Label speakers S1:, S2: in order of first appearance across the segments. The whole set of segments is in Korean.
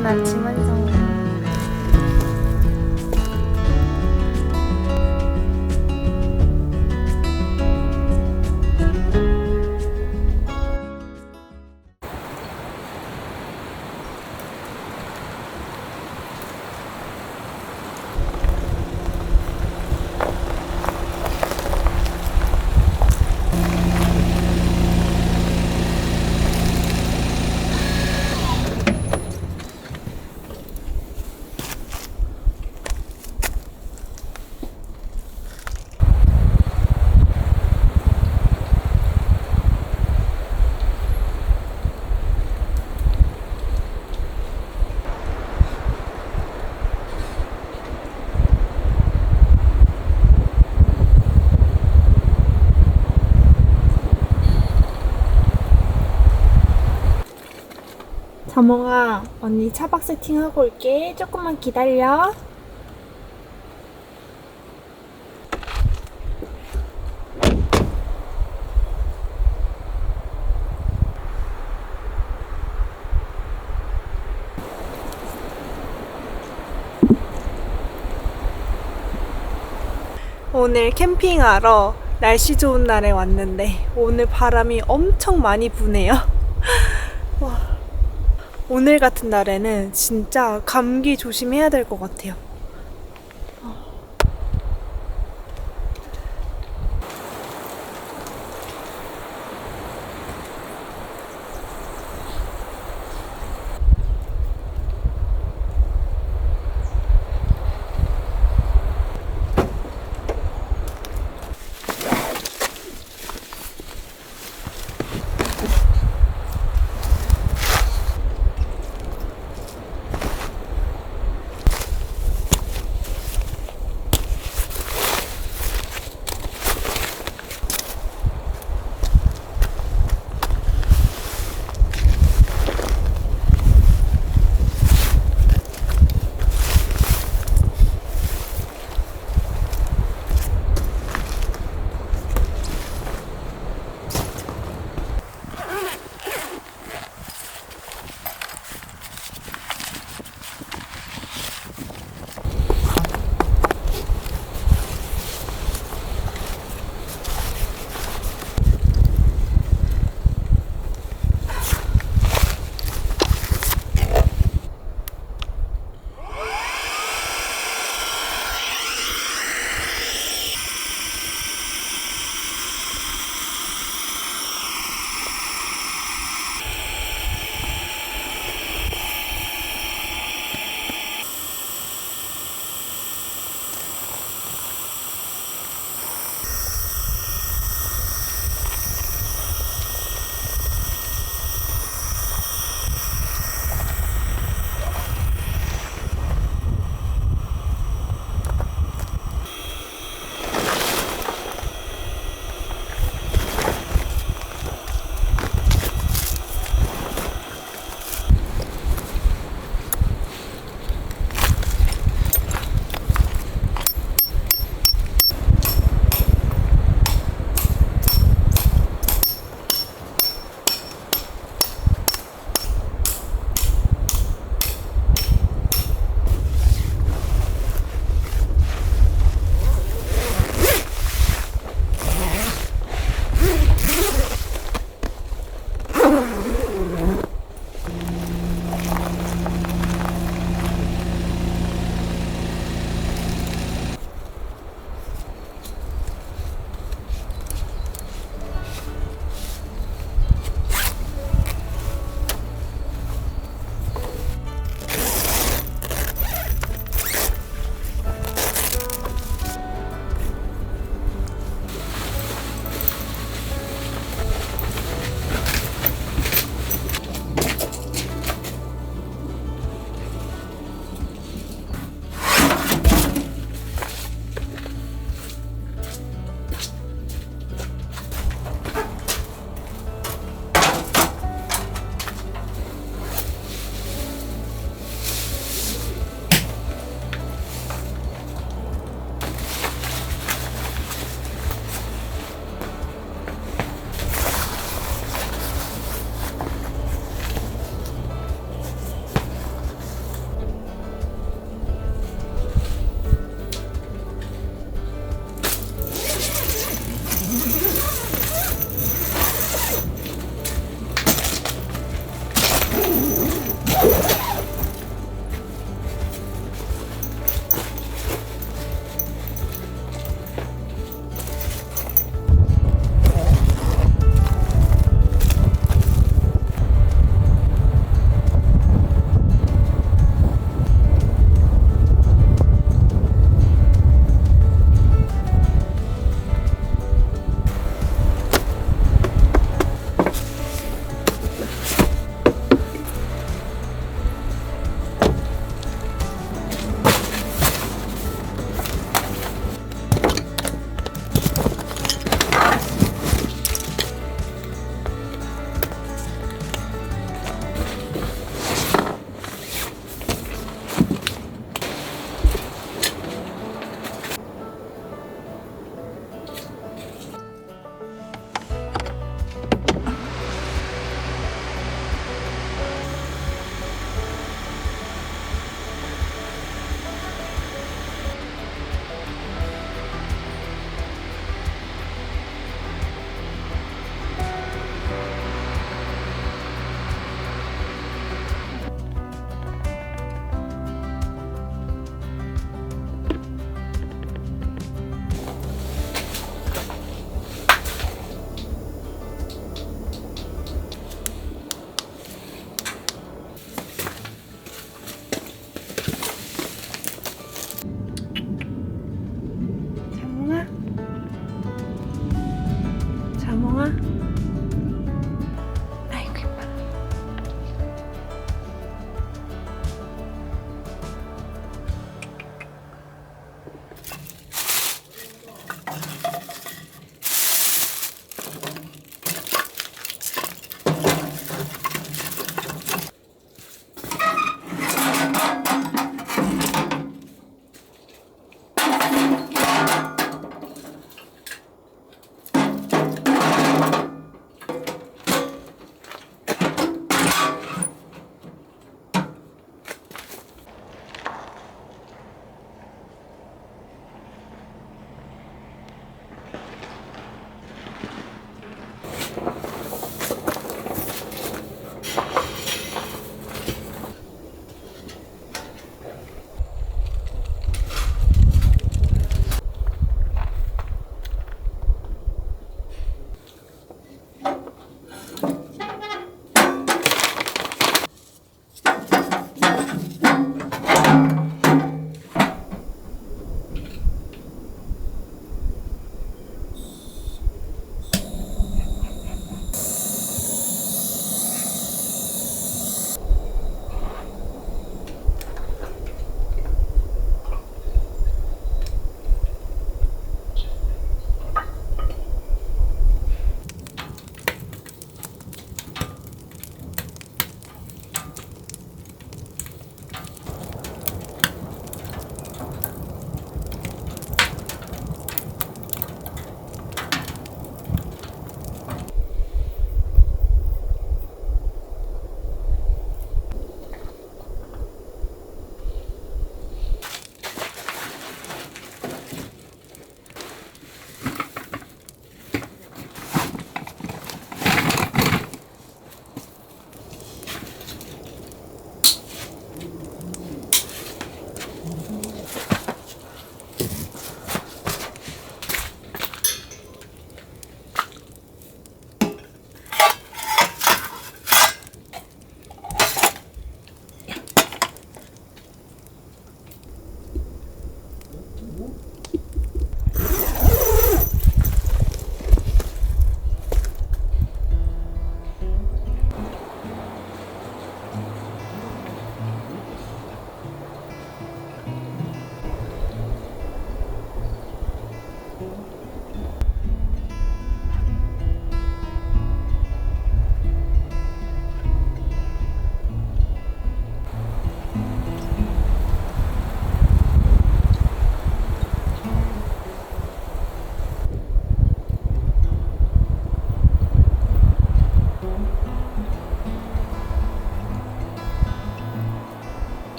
S1: 행복한 아침 완성. 자몽아, 언니 차박 세팅하고 올게. 조금만 기다려. 오늘 캠핑하러 날씨 좋은 날에 왔는데 오늘 바람이 엄청 많이 부네요. 와. 오늘 같은 날에는 진짜 감기 조심해야 될 것 같아요.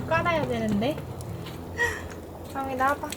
S1: 깔아야 되는데. 다음에 나와봐.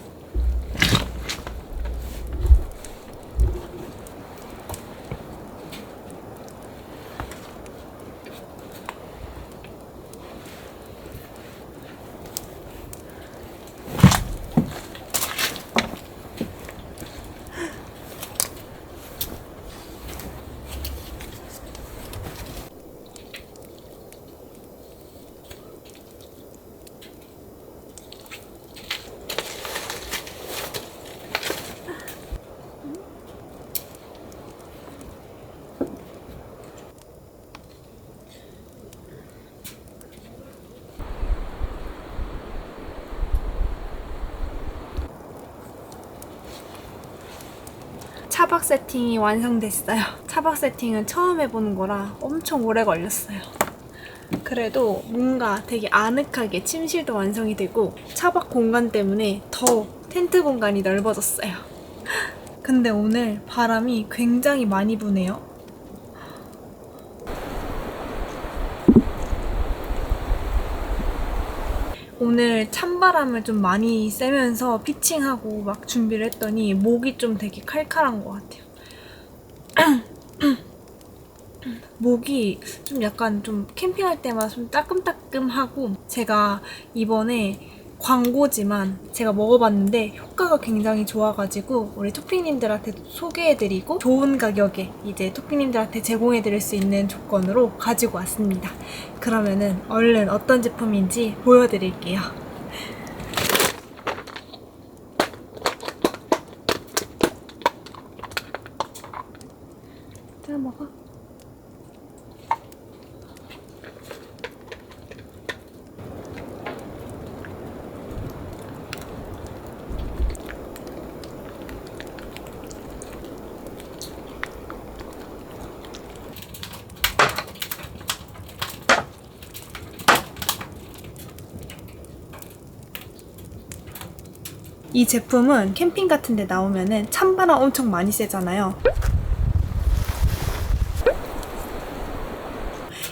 S1: 차박 세팅이 완성됐어요. 차박 세팅은 처음 해보는 거라 엄청 오래 걸렸어요. 그래도 뭔가 되게 아늑하게 침실도 완성이 되고 차박 공간 때문에 더 텐트 공간이 넓어졌어요. 근데 오늘 바람이 굉장히 많이 부네요. 오늘 찬바람을 좀 많이 쐬면서 피칭하고 막 준비를 했더니 목이 좀 되게 칼칼한 것 같아요. 목이 좀 약간 좀 캠핑할 때마다 좀 따끔따끔하고, 제가 이번에 광고지만 제가 먹어봤는데 효과가 굉장히 좋아가지고 우리 토피님들한테 소개해드리고 좋은 가격에 이제 토피님들한테 제공해드릴 수 있는 조건으로 가지고 왔습니다. 그러면은 얼른 어떤 제품인지 보여드릴게요. 자, 먹어. 이 제품은 캠핑 같은 데 나오면은 찬바람 엄청 많이 쐬잖아요.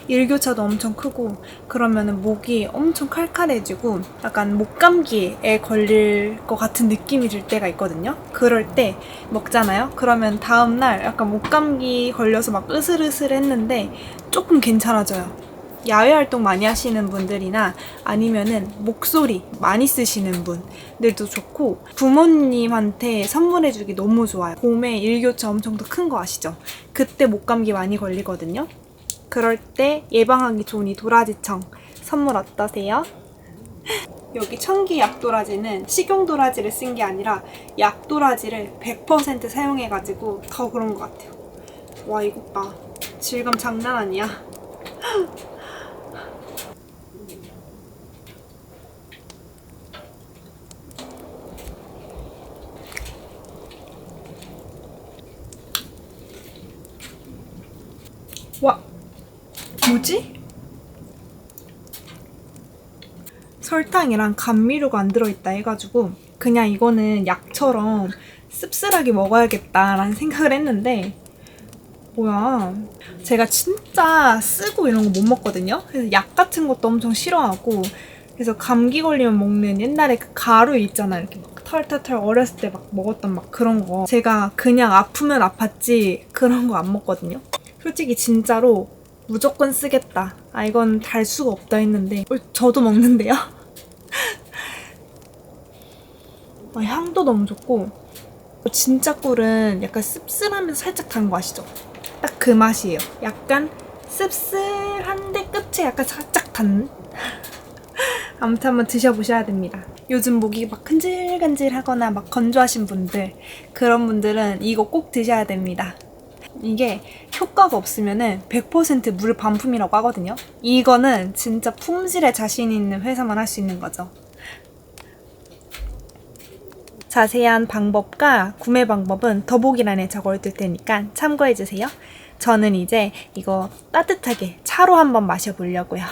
S1: 일교차도 엄청 크고 그러면은 목이 엄청 칼칼해지고 약간 목감기에 걸릴 것 같은 느낌이 들 때가 있거든요. 그럴 때 먹잖아요. 그러면 다음날 약간 목감기 걸려서 막 으슬으슬했는데 조금 괜찮아져요. 야외 활동 많이 하시는 분들이나 아니면은 목소리 많이 쓰시는 분들도 좋고, 부모님한테 선물해주기 너무 좋아요. 봄에 일교차 엄청 더 큰 거 아시죠? 그때 목감기 많이 걸리거든요. 그럴 때 예방하기 좋은 이 도라지청 선물 어떠세요? 여기 청기 약도라지는 식용도라지를 쓴 게 아니라 약도라지를 100% 사용해가지고 더 그런 것 같아요. 와, 이것 봐. 질감 장난 아니야. 와, 뭐지? 설탕이랑 감미료가 안 들어있다 해가지고 그냥 이거는 약처럼 씁쓸하게 먹어야겠다라는 생각을 했는데, 뭐야, 제가 진짜 쓰고 이런 거 못 먹거든요. 그래서 약 같은 것도 엄청 싫어하고, 그래서 감기 걸리면 먹는 옛날에 그 가루 있잖아요. 이렇게 막 털털털 어렸을 때 막 먹었던 막 그런 거, 제가 그냥 아프면 아팠지 그런 거 안 먹거든요. 솔직히 진짜로 무조건 쓰겠다, 아 이건 달 수가 없다 했는데 저도 먹는데요. 향도 너무 좋고, 진짜 꿀은 약간 씁쓸하면서 살짝 단 거 아시죠? 딱 그 맛이에요. 약간 씁쓸한데 끝에 약간 살짝 단. 아무튼 한번 드셔보셔야 됩니다. 요즘 목이 막 근질근질하거나 막 건조하신 분들, 그런 분들은 이거 꼭 드셔야 됩니다. 이게 효과가 없으면은 100% 물 반품이라고 하거든요. 이거는 진짜 품질에 자신 있는 회사만 할 수 있는 거죠. 자세한 방법과 구매 방법은 더보기란에 적어둘 테니까 참고해주세요. 저는 이제 이거 따뜻하게 차로 한번 마셔보려고요.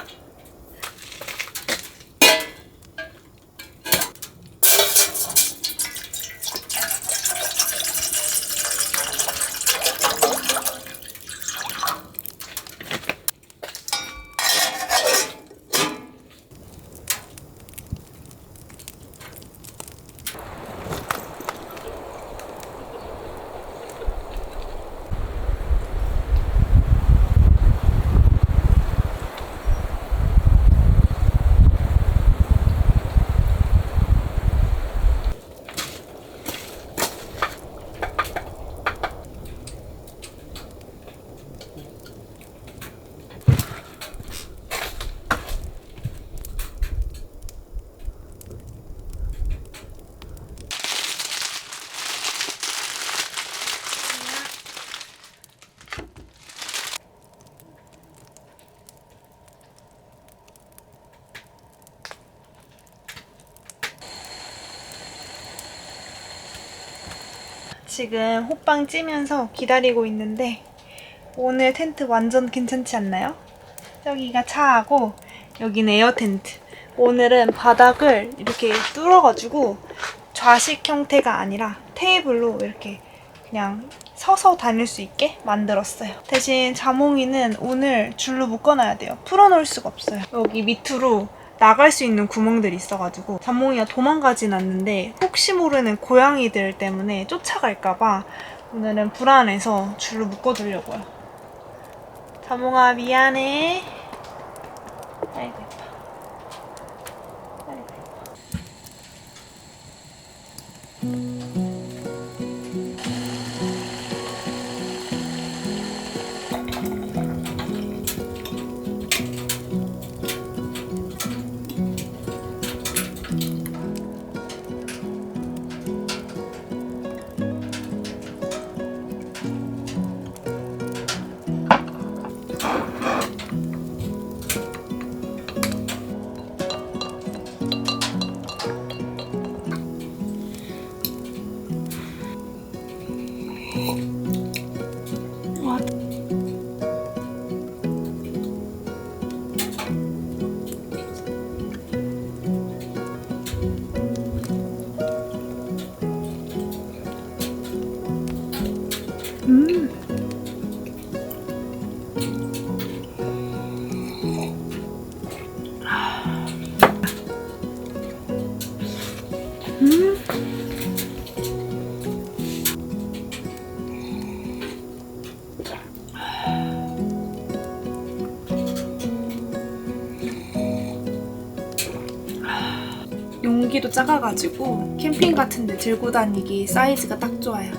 S1: 지금 호빵 찌면서 기다리고 있는데 오늘 텐트 완전 괜찮지 않나요? 여기가 차하고 여기는 에어 텐트. 오늘은 바닥을 이렇게 뚫어가지고 좌식 형태가 아니라 테이블로 이렇게 그냥 서서 다닐 수 있게 만들었어요. 대신 자몽이는 오늘 줄로 묶어놔야 돼요. 풀어놓을 수가 없어요. 여기 밑으로 나갈 수 있는 구멍들이 있어가지고 자몽이가 도망가진 않는데 혹시 모르는 고양이들 때문에 쫓아갈까봐 오늘은 불안해서 줄로 묶어두려고요. 자몽아 미안해. 아이고 예뻐. 아이고 예뻐. 용기도 작아가지고 캠핑 같은 데 들고 다니기 사이즈가 딱 좋아요.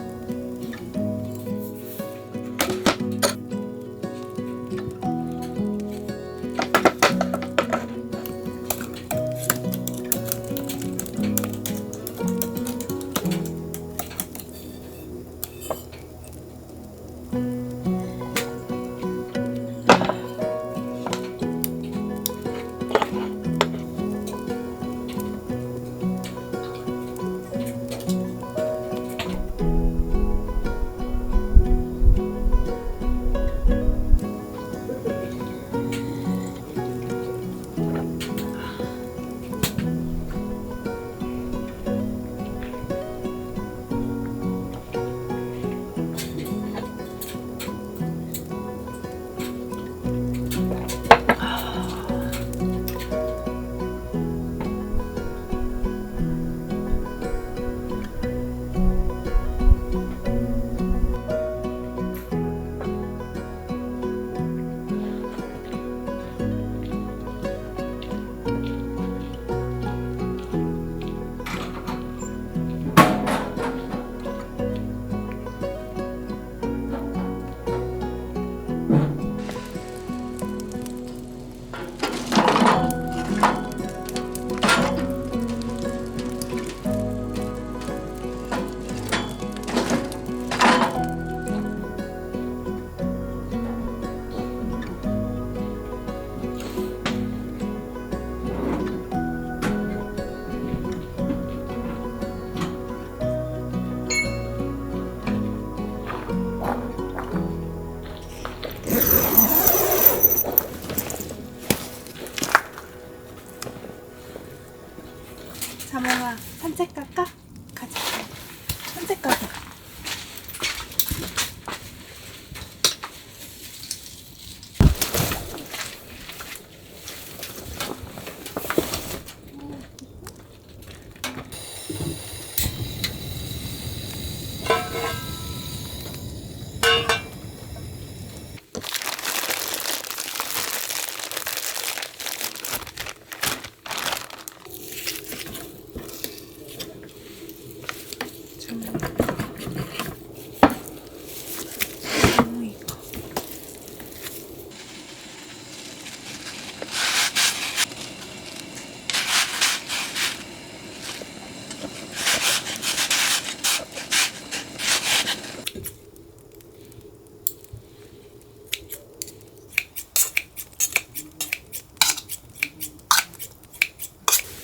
S1: 자몽아 산책 갈까? 가자. 산책 가자.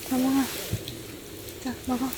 S1: 자몽아, 자 먹어.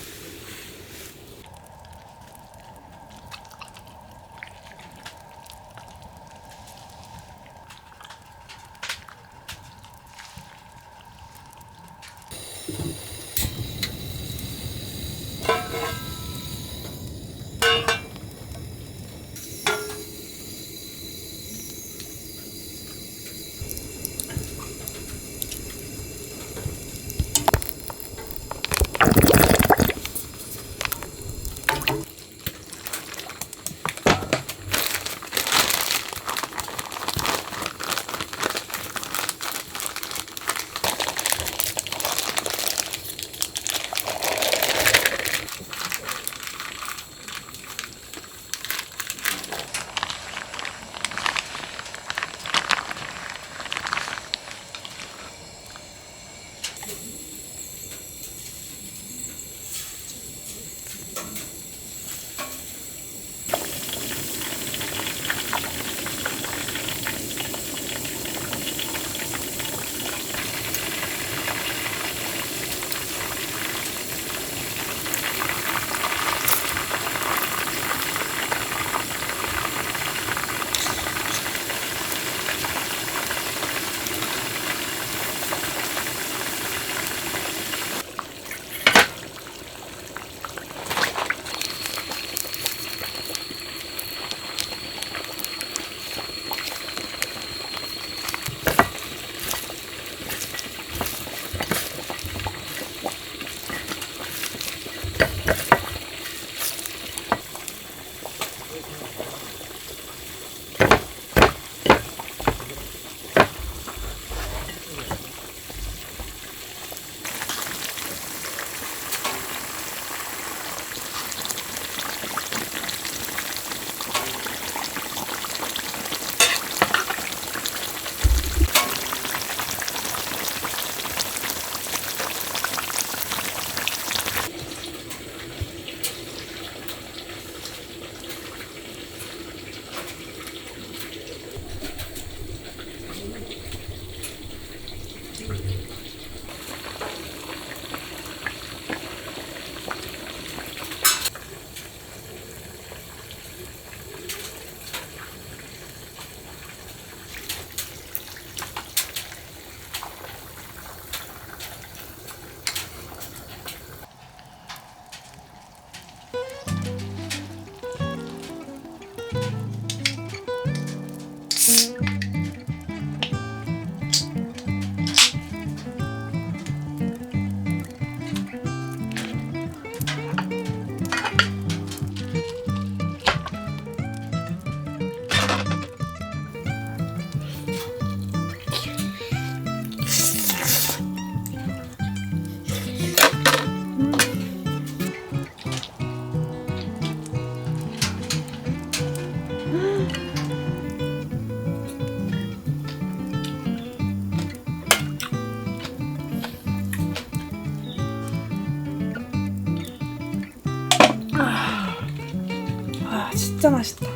S1: 진짜 맛있다.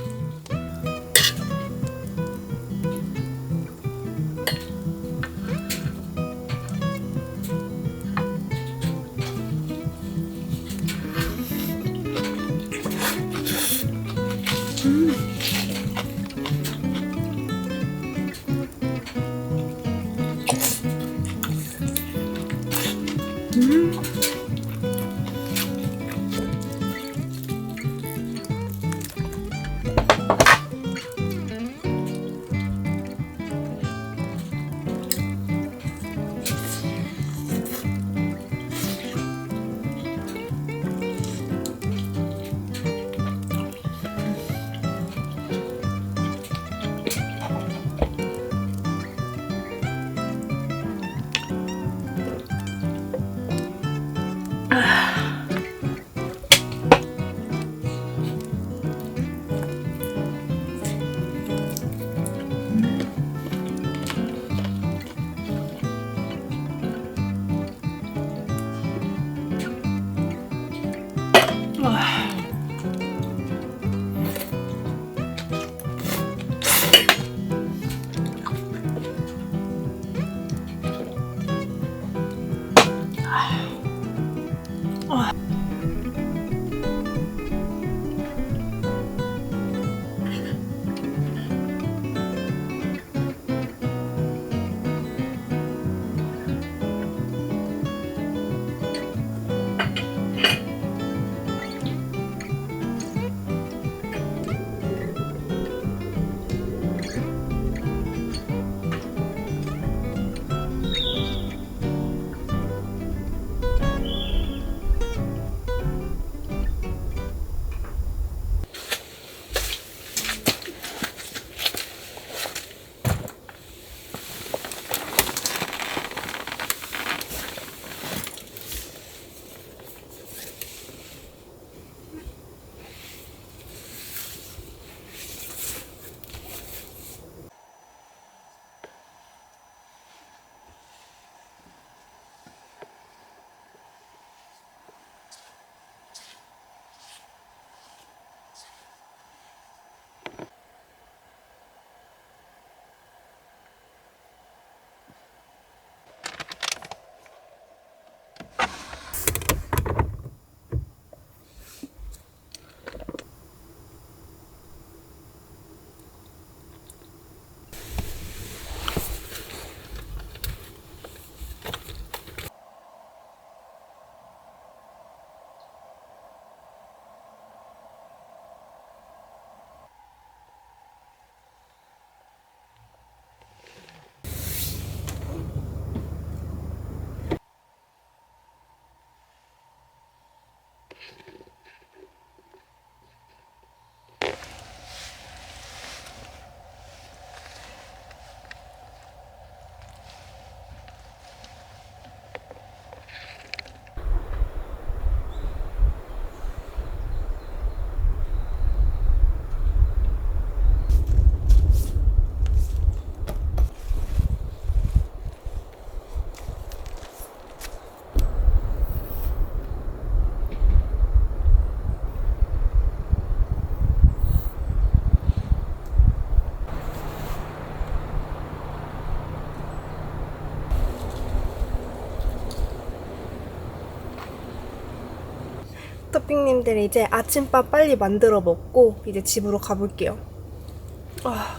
S1: 토핑님들 이제 아침밥 빨리 만들어 먹고 이제 집으로 가볼게요.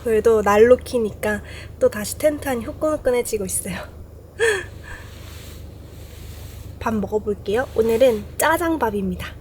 S1: 그래도 날로 키니까 또 다시 텐트 안이 후끈후끈해지고 있어요. 밥 먹어볼게요. 오늘은 짜장밥입니다.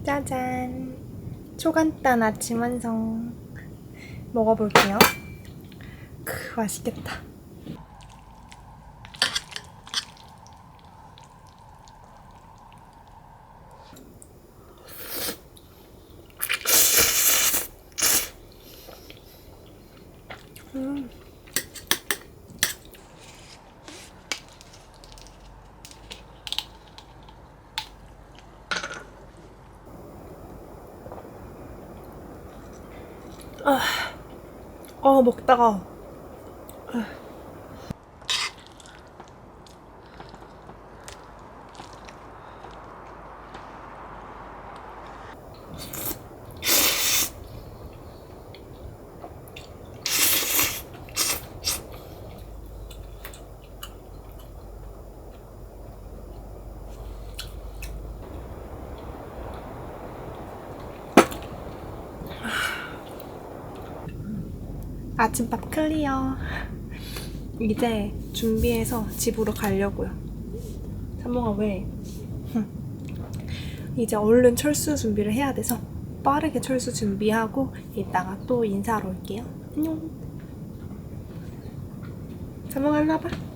S1: 짜잔. 초간단 아침 완성. 먹어볼게요. 맛있겠다. 먹다가 아침밥 클리어. 이제 준비해서 집으로 가려고요. 삼몽아 왜? 이제 얼른 철수 준비를 해야 돼서 빠르게 철수 준비하고 이따가 또 인사하러 올게요. 안녕. 삼몽아 일로 와봐.